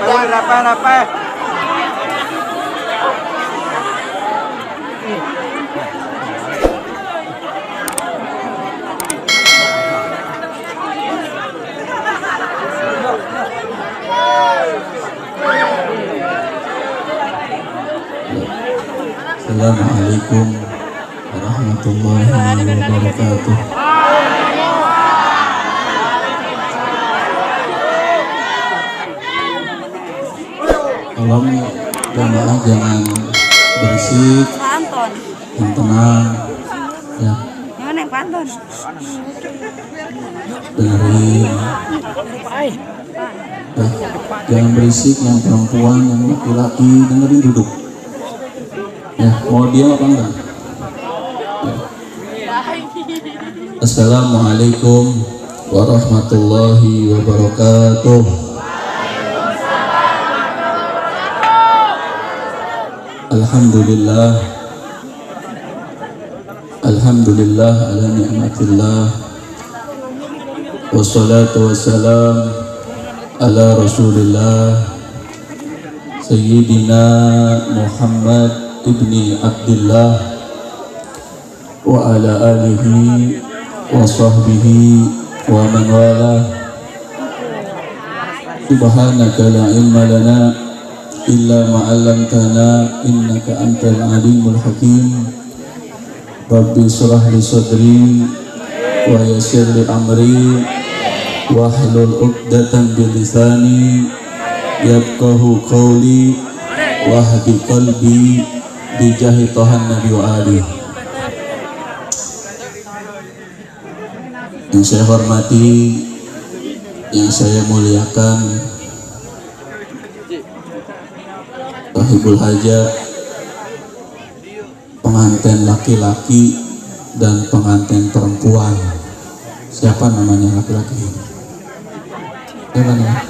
Rapat. Assalamualaikum warahmatullahi wabarakatuh. Tolong jamaah jangan berisik, yang tenang, ya. Dengerin. Jangan berisik, yang perempuan, yang laki-laki, dengerin, duduk. Ya, mau diam apa enggak? Ya. Assalamualaikum warahmatullahi wabarakatuh. Alhamdulillah ala ni'matillah. Wassalatu wassalam ala rasulillah Sayyidina Muhammad ibni Abdullah wa ala alihi wa sahbihi wa man wala. Subhanaka la ilma lana illa ma 'allamtana innaka antal alimul hakim. Rabbi shrah li sadri wa yassir li amri wahlul 'uqdatam bi lisani yafqahu qawli wahdi qalbi bijahi Tuhan Nabi wa Ali. Yang saya hormati, yang saya muliakan, sahibul hajat, pengantin laki-laki dan pengantin perempuan. Siapa namanya laki-laki? Siapa namanya?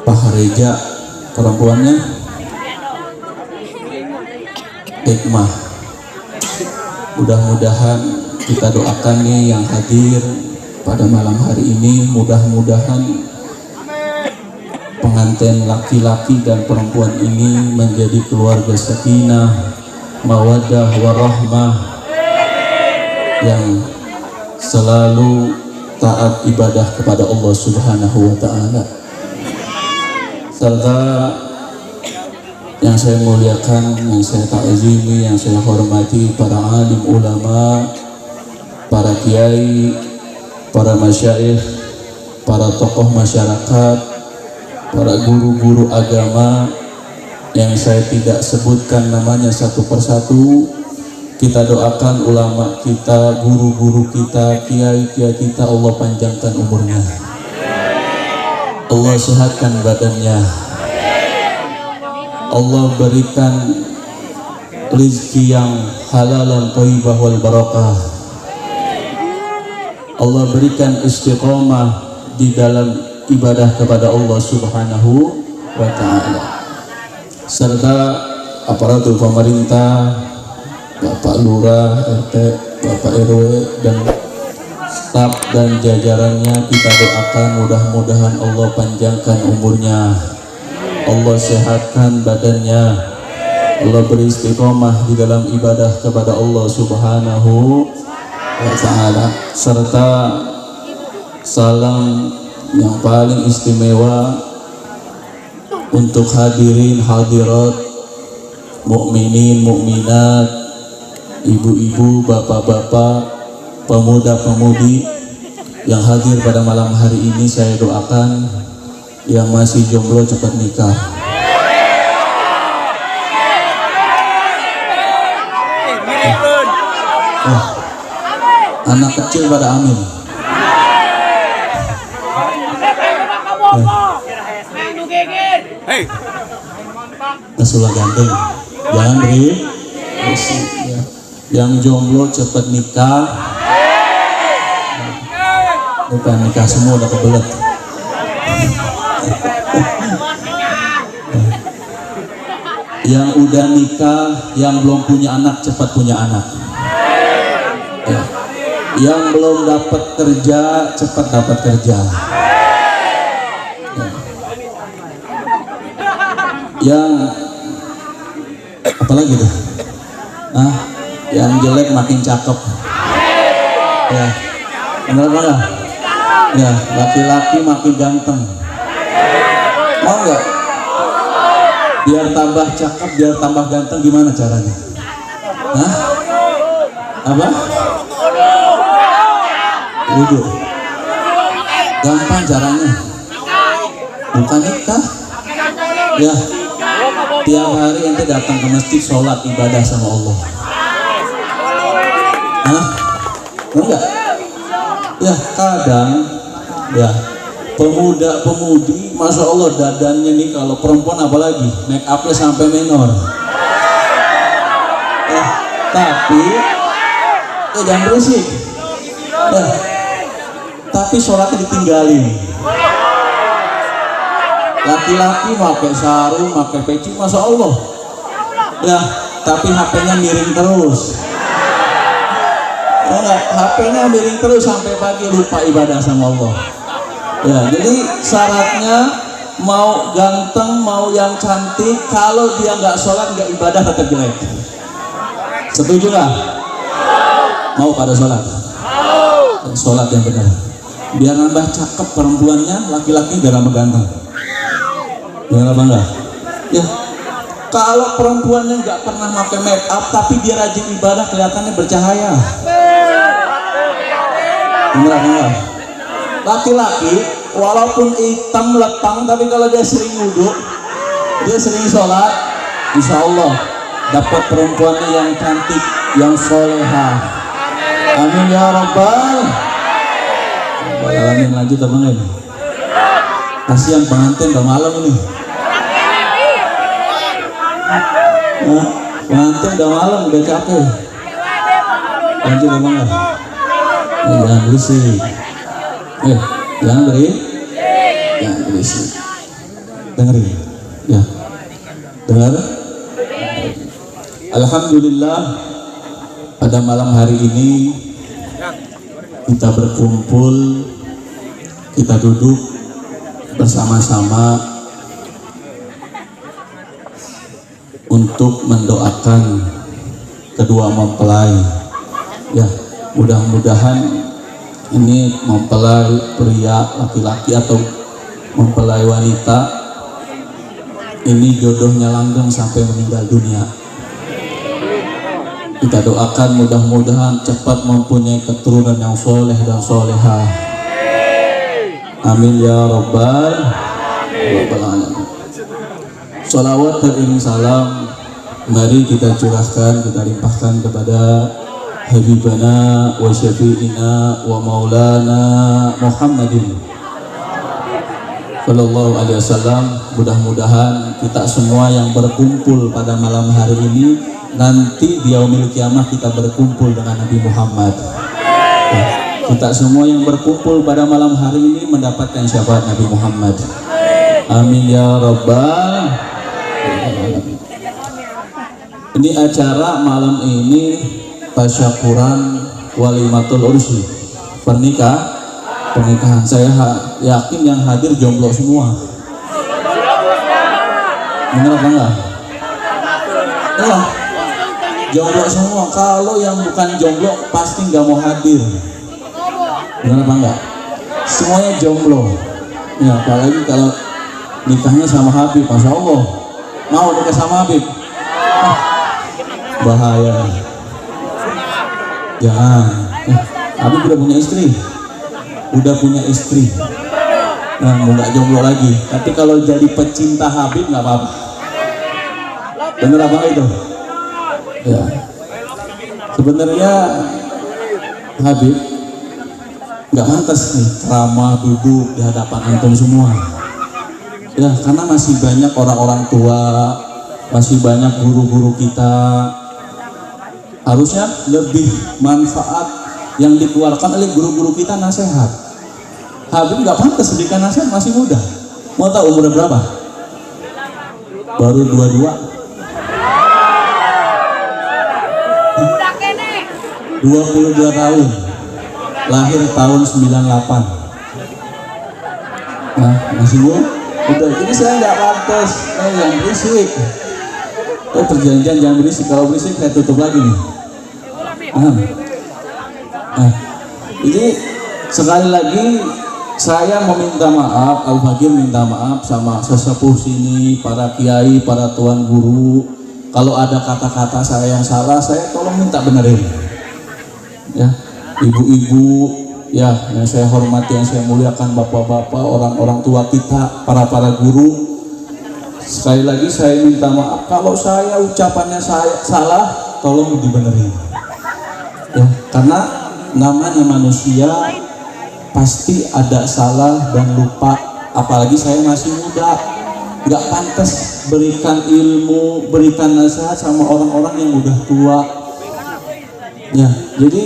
Pak Reja. Perempuannya Hikmah. Mudah-mudahan kita doakan nih yang hadir pada malam hari ini, mudah-mudahan pengantin laki-laki dan perempuan ini menjadi keluarga sakinah, mawaddah, warahmah yang selalu taat ibadah kepada Allah Subhanahu wa ta'ala. Serta yang saya muliakan, yang saya ta'zimi, yang saya hormati para alim ulama, para kiai, para masyayikh, para tokoh masyarakat, para guru-guru agama yang saya tidak sebutkan namanya satu persatu. Kita doakan ulama kita, guru-guru kita, kiai-kiai kita, Allah panjangkan umurnya, Allah sehatkan badannya, Allah berikan rezeki yang halalan thayyibah wal barakah, Allah berikan istiqomah di dalam ibadah kepada Allah Subhanahu wa ta'ala, serta aparatur pemerintah, Bapak Lurah, RT, Bapak RW, dan staf dan jajarannya. Kita doakan mudah-mudahan Allah panjangkan umurnya, Allah sehatkan badannya, Allah beri istiqomah di dalam ibadah kepada Allah Subhanahu wa ta'ala. Serta salam yang paling istimewa untuk hadirin hadirat, mukminin mukminat, ibu-ibu, bapak-bapak, pemuda-pemudi yang hadir pada malam hari ini. Saya doakan yang masih jomblo cepat nikah. Anak kecil pada amin. Nasulah ganteng, jangan beri. Yang jomblo cepat nikah. Bukan nikah semua udah kebelet. Yang udah nikah, yang belum punya anak cepat punya anak. Ya. Yang belum dapat kerja cepat dapat kerja. Ya. Yang apalagi tuh? Yang jelek makin cakep. Ya, benar nggak? Ya, laki-laki makin ganteng. Mau nggak? Biar tambah cakep, biar tambah ganteng, gimana caranya? Apa? Wudhu. Gampang caranya. Bukan nikah. Ya, tiap hari ente datang ke masjid, sholat, ibadah sama Allah. Enggak? Ya, kadang ya pemuda-pemudi, masya Allah dadannya nih, kalau perempuan apalagi make upnya sampai menor. Tapi jangan berisik. Tapi sholatnya ditinggalin. Laki-laki pakai sarung, pakai peci, masya Allah. Ya, tapi HP-nya miring terus. HP-nya miring terus sampai pagi, lupa ibadah sama Allah. Ya, jadi syaratnya mau ganteng, mau yang cantik, kalau dia nggak sholat, nggak ibadah, tetap jelek. Setuju nggak? Mau pada sholat? Sholat yang benar. Biar nambah cakep perempuannya, laki-laki biar nambah ganteng. Biar apa enggak? Ya, kalau perempuannya nggak pernah pakai make up, tapi dia rajin ibadah, kelihatannya bercahaya. Benar enggak? Laki-laki walaupun hitam letang, tapi kalau dia sering wudhu, dia sering sholat, insya Allah dapat perempuannya yang cantik, yang soleha. Amin ya rabbal alamin. Lanjut apa enggak ini? Kasihan pengantin udah malam ini. Pengantin udah malam, udah capek. Lanjut apa enggak? Jangan berisik. Jangan berisik. Dengerin. Ya. Dengar. Alhamdulillah, pada malam hari ini kita berkumpul, kita duduk bersama-sama untuk mendoakan kedua mempelai. Ya, mudah-mudahan ini mempelai pria laki-laki atau mempelai wanita ini jodohnya langgeng sampai meninggal dunia. Kita doakan mudah-mudahan cepat mempunyai keturunan yang soleh dan soleha. Amin ya rabbal alamin. Salawat beriring salam mari kita curahkan, kita limpahkan kepada Habibana wa syafi'ina wa maulana Muhammadin sallallahu alaihi wasallam. Mudah-mudahan kita semua yang berkumpul pada malam hari ini, nanti di yaumil kiamah kita berkumpul dengan Nabi Muhammad. Kita semua yang berkumpul pada malam hari ini mendapatkan syafaat Nabi Muhammad. Amin ya rabbal alamin. Ini acara malam ini tasyakuran walimatul ursi, pernikahan. Saya yakin yang hadir jomblo semua. Benar apa enggak? Ya, jomblo semua. Kalau yang bukan jomblo pasti nggak mau hadir. Benar apa enggak? Semuanya jomblo. Ya, apalagi kalau nikahnya sama Habib, masya Allah. Mau nikah sama Habib? Bahaya. Jangan. Habib udah punya istri. Nah, mau nggak jomblo lagi. Tapi kalau jadi pecinta Habib nggak apa-apa. Bener apa itu? Ya. Sebenarnya Habib nggak pantas nih ceramah duduk di hadapan antum semua. Ya, karena masih banyak orang-orang tua, masih banyak guru-guru kita. Harusnya lebih manfaat yang dikeluarkan oleh guru-guru kita nasihat. Habib nggak pantas berikan nasihat, masih muda. Mau tahu umurnya berapa? Baru 22. 22 tahun. Lahir tahun 98. Nah, masih muda. Udah, ini saya nggak pantas. Yang berisik. Perjanjian jangan berisik. Kalau berisik saya tutup lagi nih. Jadi sekali lagi saya meminta maaf, Al Fakir minta maaf sama sesepuh sini, para kiai, para tuan guru. Kalau ada kata-kata saya yang salah, saya tolong minta benerin. Ya, ibu-ibu, ya yang saya hormati, yang saya muliakan, bapak-bapak, orang-orang tua kita, para guru. Sekali lagi saya minta maaf kalau saya ucapannya saya salah, tolong dibenerin. Ya, karena namanya manusia pasti ada salah dan lupa, apalagi saya masih muda, nggak pantas berikan ilmu, berikan nasihat sama orang-orang yang udah tua. Ya, jadi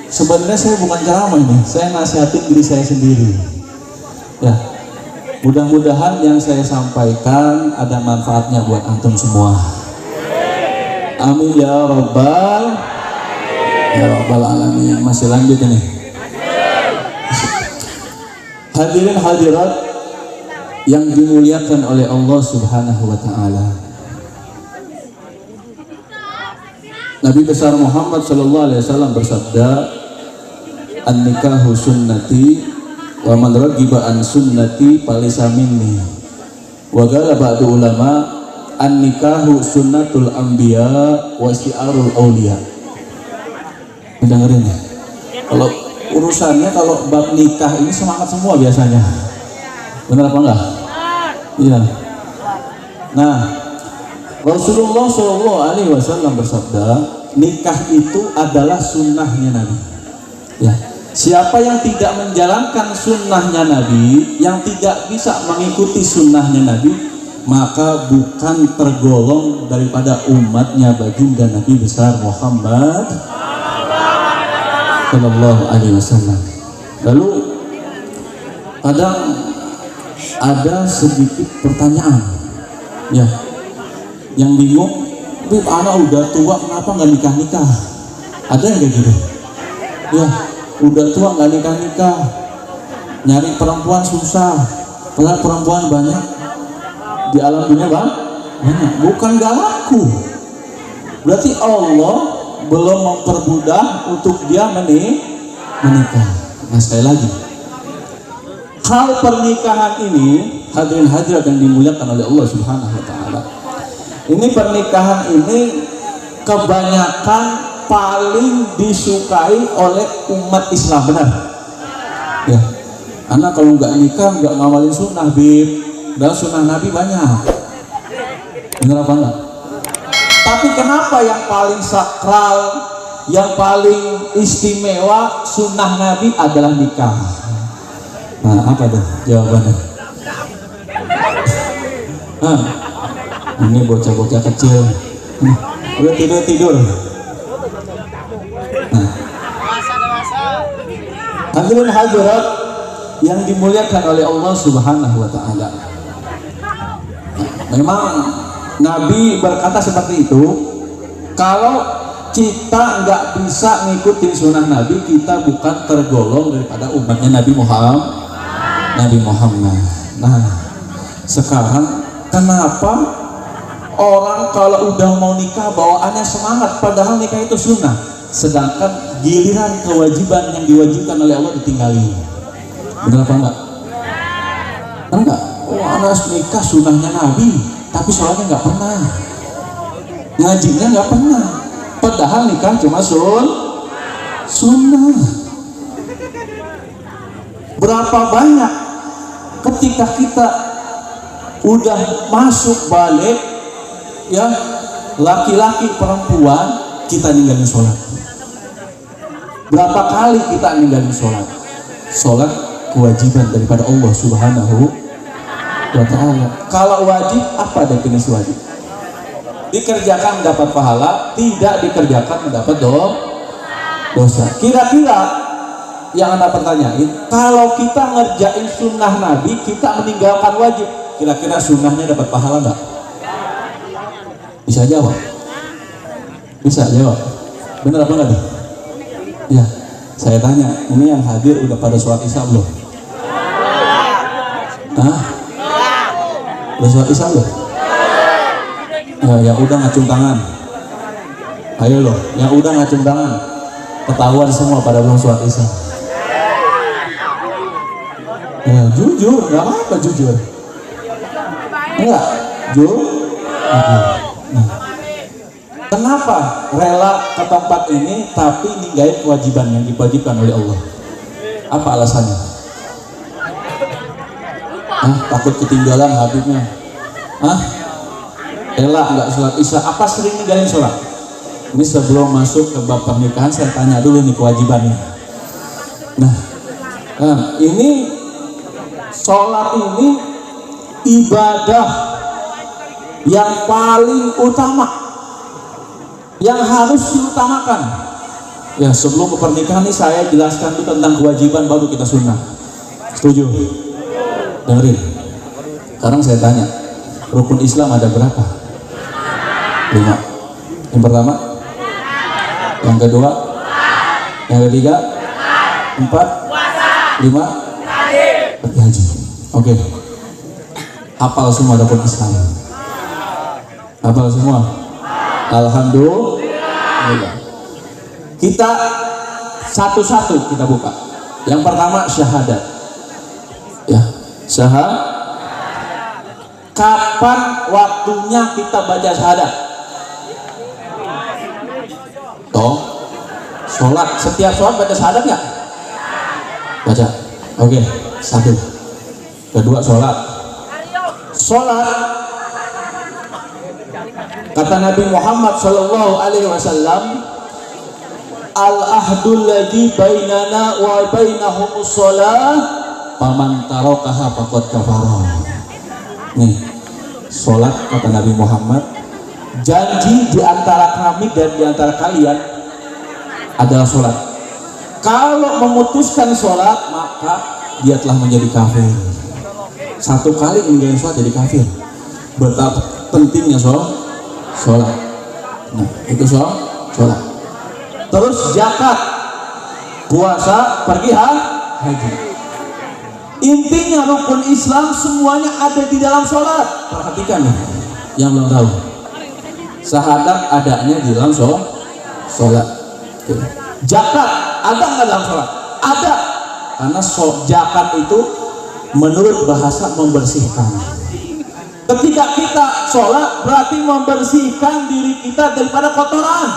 sebenarnya saya bukan ceramah ini, saya nasihatin diri saya sendiri. Ya, mudah-mudahan yang saya sampaikan ada manfaatnya buat antum semua. Amin ya rabbal alamin. Masih lanjut ini. Hadirin hadirat yang dimuliakan oleh Allah Subhanahu wa taala. Nabi besar Muhammad sallallahu alaihi wasallam bersabda, "An-nikahu sunnati wa man raghiba an sunnati falaysa minni." Wa qala ba'du ulama, "An-nikahu sunnatul anbiya wa syiarul auliya." Dengerin ya. Kalau urusannya, kalau bab nikah ini semangat semua biasanya. Benar apa enggak? Iya. Nah, Rasulullah Shallallahu Alaihi Wasallam bersabda, nikah itu adalah sunnahnya Nabi. Ya, siapa yang tidak menjalankan sunnahnya Nabi, yang tidak bisa mengikuti sunnahnya Nabi, maka bukan tergolong daripada umatnya baginda Nabi besar Muhammad Shallallahu Alaihi Wasallam. Lalu kadang ada sedikit pertanyaan, ya, yang bingung, "Bu, anak udah tua, kenapa nggak nikah? Ada yang kayak gitu? Ya, udah tua nggak nikah, nyari perempuan susah, padahal perempuan banyak di alam dunia, Bang. Bukan gak laku, berarti Allah belum mempermudah untuk dia menikah. Nah, sekali lagi, hal pernikahan ini, hadirin hadirat yang dimuliakan oleh Allah Subhanahu wa taala, ini pernikahan ini kebanyakan paling disukai oleh umat Islam, benar? Ya, anak kalau nggak nikah nggak ngawalin sunnah, Bib. Dan sunnah Nabi banyak, benar apa enggak? Tapi kenapa yang paling sakral, yang paling istimewa sunnah Nabi adalah nikah? Nah, apa tuh jawabannya? Ini bocah-bocah kecil, udah tidur. Nah, hadirin hadirat yang dimuliakan oleh Allah Subhanahu wa taala. Memang Nabi berkata seperti itu. Kalau kita nggak bisa ngikutin sunnah Nabi, kita bukan tergolong daripada umatnya Nabi Muhammad. Nah, sekarang kenapa orang kalau udah mau nikah bawaannya semangat, padahal nikah itu sunnah, sedangkan giliran kewajiban yang diwajibkan oleh Allah ditinggalin? Benar apa enggak? Enggak. Oh, anak nikah sunnahnya Nabi, tapi sholatnya nggak pernah, ngajinya nggak pernah, padahal nikah cuma sunnah. Berapa banyak ketika kita udah masuk balik, ya, laki-laki perempuan, kita ninggalin sholat. Berapa kali kita ninggalin sholat? Sholat kewajiban daripada Allah Subhanahu wa ta'ala. Kalau wajib, apa definisi wajib? Dikerjakan mendapat pahala, tidak dikerjakan mendapat dosa. Kira-kira yang Anda pertanyain, kalau kita ngerjain sunnah Nabi, kita meninggalkan wajib, kira-kira sunnahnya dapat pahala nggak? Bisa jawab? Bisa jawab? Bener apa enggak? Ya, saya tanya, ini yang hadir udah pada sholat isya belum? Belum sholat isya loh. Ya, yang udah ngacung tangan. Ayo loh, yang udah ngacung tangan. Ketahuan semua pada belum sholat isya. Ya, jujur, nggak apa-apa jujur. Enggak, jujur. Nah, kenapa rela ke tempat ini tapi ninggalin kewajiban yang diwajibkan oleh Allah? Apa alasannya? Takut ketinggalan habibnya. Rela nggak sholat isya? Apa sering ninggalin sholat? Ini sebelum masuk ke bab pernikahan saya tanya dulu nih kewajibannya. Nah, ini sholat ini ibadah yang paling utama, yang harus diutamakan. Ya, sebelum pernikahan ini saya jelaskan itu tentang kewajiban, baru kita sunnah. Setuju? Dengerin. Sekarang saya tanya, rukun Islam ada berapa? 5. Yang pertama, yang kedua, yang ketiga, 4, 5, pergi haji. Oke. Hafal semua rukun Islam. Hafal semua. Alhamdulillah. Kita satu-satu kita buka. Yang pertama syahadat. Ya, syahadat. Kapan waktunya kita baca syahadat? Toh, sholat, setiap sholat baca syahadat nggak? Baca. Oke, satu. Kedua sholat. Sholat. Kata Nabi Muhammad Shallallahu Alaihi Wasallam, al-ahdul ladzi bainana wa bainahumus shalah, faman tarakaha faqad kafara. Nih, sholat kata Nabi Muhammad, janji di antara kami dan di antara kalian adalah sholat. Kalau memutuskan sholat, maka dia telah menjadi kafir. Satu kali meninggalkan sholat jadi kafir. Betapa pentingnya sholat. Nah, itu sholat. Terus zakat, puasa, pergi haji. Intinya rukun Islam semuanya ada di dalam sholat. Perhatikan nih, yang belum tahu. Syahadat adanya di dalam sholat. Zakat ada nggak dalam sholat? Ada. Karena zakat itu menurut bahasa membersihkan. Ketika kita sholat berarti membersihkan diri kita daripada kotoran,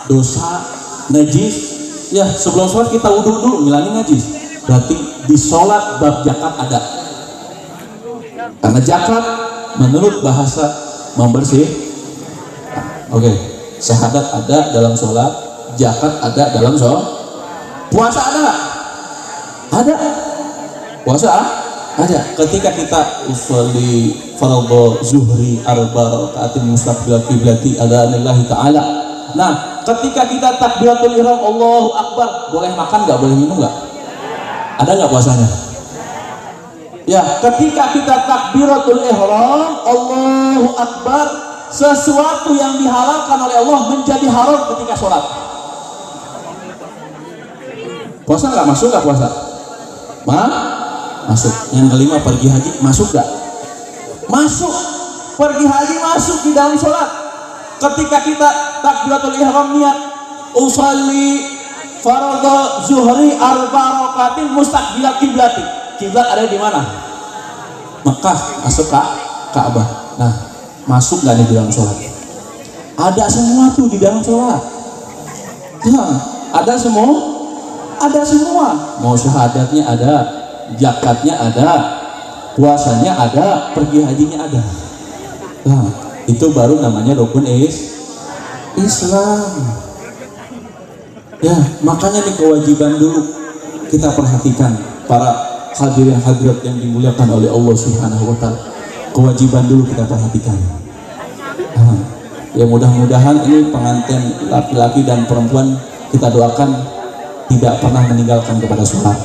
dosa, najis. Ya, sebelum sholat kita wudhu dulu ngilangin najis. Berarti di sholat bab zakat ada. Karena zakat menurut bahasa membersih. Oke, syahadat ada dalam sholat, zakat ada dalam sholat. Puasa ada nggak? Ada. Puasa ada. Ketika kita usolli fardhu zuhri arba rakaatin mustaqbil qiblati ala lillahi ta'ala. Nah, ketika kita takbiratul ihram Allahu akbar, boleh makan nggak? Boleh minum nggak? Ada nggak puasanya? Ya, ketika kita takbiratul ihram Allahu akbar, sesuatu yang dihalalkan oleh Allah menjadi haram ketika sholat. Puasa nggak masuk nggak puasa? Masuk. Yang kelima pergi haji masuk nggak? Masuk. Pergi haji masuk di dalam sholat. Ketika kita takbiratul ihram niat usolli fardhu zuhri arba rakaatin mustaqbil qiblati. Kiblat ada di mana? Mekah, masuk Ka'bah. Nah, masuk nggak nih di dalam sholat? Ada semua tuh di dalam sholat. Nah, ada semua. Ada semua. Mau syahadatnya ada, zakatnya ada, puasanya ada, pergi hajinya ada. Nah, itu baru namanya rukun Islam. Ya, makanya nih kewajiban dulu kita perhatikan para hadirin hadirat yang dimuliakan oleh Allah Subhanahu wa taala. Kewajiban dulu kita perhatikan. Nah, ya mudah-mudahan ini pengantin laki-laki dan perempuan kita doakan tidak pernah meninggalkan kepada sholat.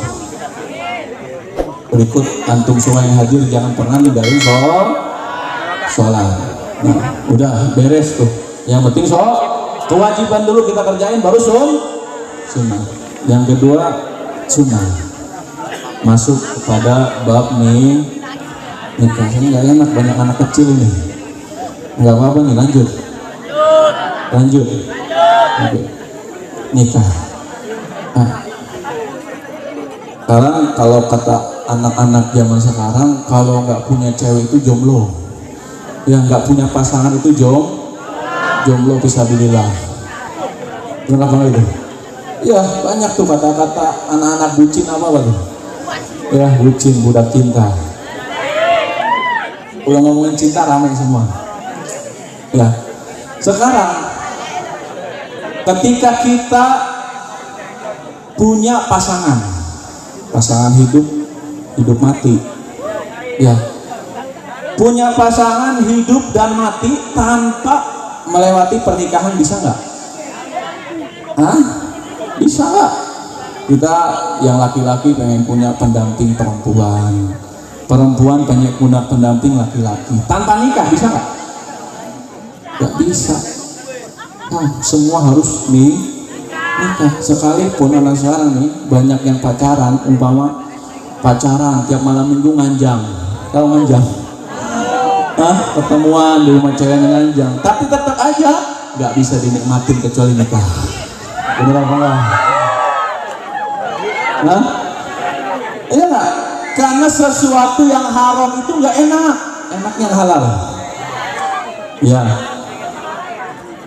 Berikut antum semua yang hadir jangan pernah ninggalin sholat. Nah, udah beres tuh. Yang penting kewajiban dulu kita kerjain, baru sunnah. Yang kedua sunnah. Masuk kepada bab Nikah saya nggak enak, banyak anak kecil ini. Nggak apa-apa nih, lanjut. Oke. Nikah. Nah, sekarang kalau kata anak-anak zaman sekarang, kalau nggak punya cewek itu jomblo. Ya, nggak punya pasangan itu jomblo fisabilillah. Kenapa itu? Ya, banyak tuh kata-kata anak-anak bucin apa tuh? Ya, bucin, budak cinta. Udah ngomongin cinta ramai semua. Ya, sekarang ketika kita punya pasangan hidup mati, ya, punya pasangan hidup dan mati tanpa melewati pernikahan bisa nggak? Hah? Bisa nggak? Kita yang laki-laki pengen punya pendamping perempuan pengen punya pendamping laki-laki tanpa nikah, bisa nggak? Nggak bisa. Nah, semua harus nikah. Sekalipun anak sekarang nih banyak yang pacaran, umpama pacaran tiap malam minggu nganjang, tahu nganjang? Ketemuan di rumah ceweknya nganjang, tapi tetap aja nggak bisa dinikmatin kecuali nikah. Bener apa enggak? Iya nggak? Karena sesuatu yang haram itu nggak enak, enaknya yang halal. Ya.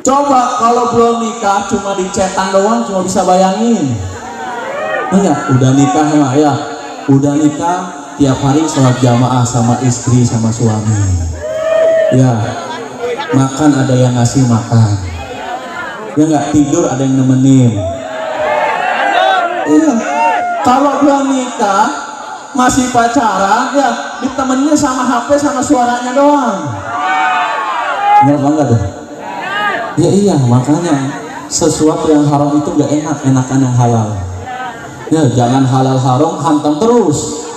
Coba kalau belum nikah cuma dicetan doang, cuma bisa bayangin. Enggak, udah nikah ya, udah nikah tiap hari sholat jamaah sama istri sama suami. Ya, makan ada yang ngasih makan. Ya nggak, tidur ada yang nemenin. Iya. Kalau belum nikah masih pacaran, ya ditemenin sama HP sama suaranya doang. Enggak bangga tuh. Ya iya, makanya sesuatu yang haram itu gak enak, enakan yang halal. Ya jangan halal haram hantam terus.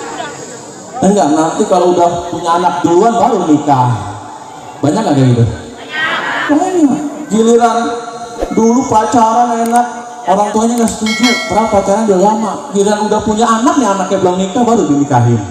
Enggak, nanti kalau udah punya anak duluan baru nikah. Banyak gak kayak gitu? Banyak. Giliran dulu pacaran enak, orang tuanya gak setuju, berapa pacaran dia lama. Giliran udah punya anak nih, anaknya belum nikah baru dinikahin.